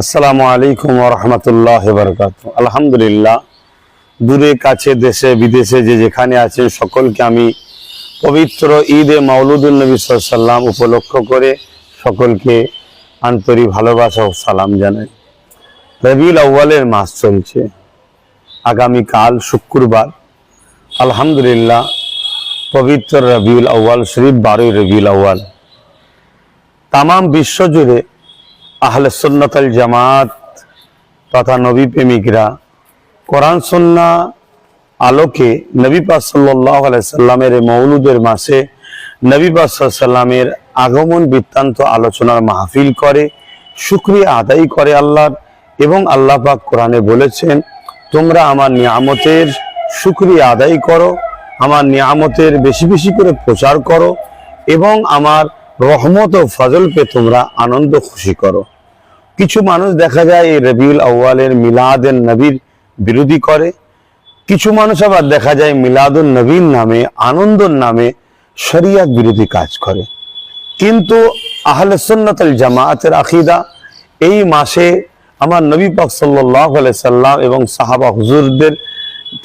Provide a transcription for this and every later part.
আসসালামু আলাইকুম ওয়া রাহমাতুল্লাহি ওয়া বারাকাতুহু। আলহামদুলিল্লাহ, দূরে কাছে দেশে বিদেশে যে যেখানে আছেন সকলকে আমি পবিত্র ঈদে মাওলুদুন নবী সাল্লাল্লাহু আলাইহি ওয়াসাল্লাম উপলক্ষ করে সকলকে আন্তরিক ভালোবাসা ও সালাম জানাই। রবিউল আউয়ালের মাস চলছে, আগামীকাল শুক্রবার আলহামদুলিল্লাহ পবিত্র রবিউল আউয়াল শরীফ 12 রবিউল আউয়াল। তামাম বিশ্ব জুড়ে আহলে সুন্নাত আল জামাত তথা নবী প্রেমিকরা কোরআন সুন্নাহ আলোকে নবী পাক সাল্লাল্লাহু আলাইহি সাল্লামের মৌলুদের মাসে নবী পাক সাল্লাল্লাহু আলাইহি সাল্লামের আগমন বৃত্তান্ত আলোচনার মাহফিল করে, শুকরিয়া আদায় করে আল্লাহর। এবং আল্লাহ পাক কোরআনে বলেছেন, তোমরা আমার নিয়ামতের শুকরিয়া আদায় করো, আমার নিয়ামতের বেশি বেশি করে প্রচার করো এবং আমার রহমত ও ফজলকে তোমরা আনন্দ খুশি করো। কিছু মানুষ দেখা যায় এই রবিউল আউয়ালের মিলাদুন নবীর বিরোধী করে, কিছু মানুষ আবার দেখা যায় মিলাদুন নবীর নামে আনন্দর নামে শরিয়ত বিরোধী কাজ করে। কিন্তু আহলে সুন্নাত আল জামাতের আকীদা, এই মাসে আমার নবী পাক সাল্লাল্লাহু আলাইহি সাল্লাম এবং সাহাবা হুজুরদের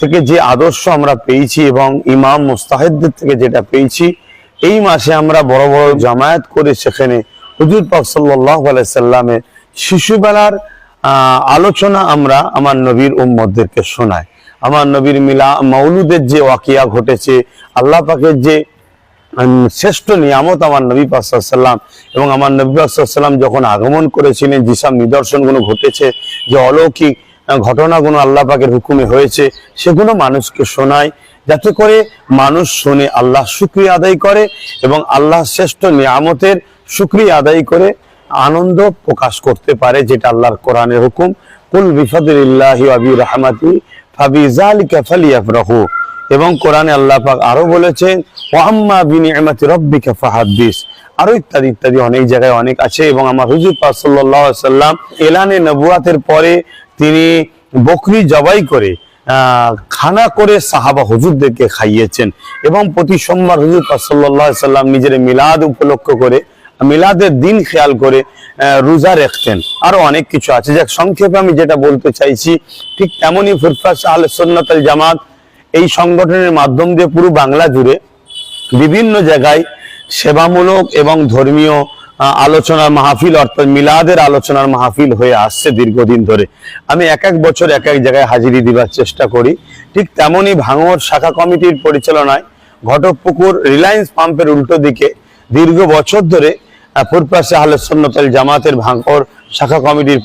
থেকে যে আদর্শ আমরা পেয়েছি এবং ইমাম মুস্তাহিদদের থেকে যেটা পেয়েছি, এই মাসে আমরা বড় বড় জামায়াত করে সেখানে হুজুর পাক সাল্লাল্লাহু আলাইহি সাল্লামের শিশুবেলার আলোচনা আমরা আমার নবীর উম্মতদেরকে শোনাই। আমার নবীর মাউলুদের যে ওয়াকিয়া ঘটেছে, আল্লাহ পাকের যে শ্রেষ্ঠ নিয়ামত আমার নবী পাক সাল্লাল্লাহু আলাইহি সাল্লাম এবং আমার নবী পাক সাল্লাল্লাহু আলাইহি সাল্লাম যখন আগমন করেছিলেন, যেসব নিদর্শনগুলো ঘটেছে, যে অলৌকিক ঘটনাগুলো আল্লাহ পাকের হুকুমে হয়েছে, সেগুলো মানুষকে শোনায়, যাতে করে মানুষ শুনে আল্লাহ শুকরিয়া আদায় করে এবং আল্লাহ শ্রেষ্ঠ নিয়ামতের শুকরিয়া আদায় করে আনন্দ প্রকাশ করতে পারে, যেটা আল্লাহর কোরআনের হুকুম। কুল বিফাদলিল্লাহি ওয়া বিরহমাতিহি ফাবিযালিকা ফালিয়াফরাহু। এবং কোরআনে আল্লাহ পাক আরো বলেছেন, ওয়া আম্মা বিনিআমাতি রাব্বিকা ফাহাদ্দিস, আরো ইত্যাদি ইত্যাদি অনেক জায়গায় অনেক আছে। এবং আমার হুজুর পাক সাল্লাল্লাহু আলাইহি সাল্লাম এলানে নবুয়াতের পরে তিনি বকরি জবাই করে খানা করে সাহাবা হুজুরদেরকে খাইয়েছেন এবং প্রতি সোমবার হুজুর পাক সাল্লাল্লাহু আলাইহি সাল্লাম নিজের মিলাদ উপলক্ষ করে, মিলাদের দিন খেয়াল করে রোজা রাখতেন। আরো অনেক কিছু আছে, যাক সংক্ষেপে আমি যেটা বলতে চাইছি, ঠিক তেমনই ফুরফাস আহলে সুন্নাত আল জামাত এই সংগঠনের মাধ্যম দিয়ে পুরো বাংলা জুড়ে বিভিন্ন জায়গায় সেবামূলক এবং ধর্মীয় আলোচনার মাহফিল, অর্থাৎ মিলাদের আলোচনার মাহফিল হয়ে আসছে দীর্ঘদিন ধরে। আমি এক এক বছর এক এক জায়গায় হাজিরি দিবার চেষ্টা করি। ঠিক তেমনই ভাঙড় শাখা কমিটির পরিচালনায় ঘটকপুকুর রিলায়েন্স পাম্পের উল্টো দিকে দীর্ঘ বছর ধরে ফুরফাস আহলে সুন্নাত আল জামাতের ভাঙড় শাখা কমিটির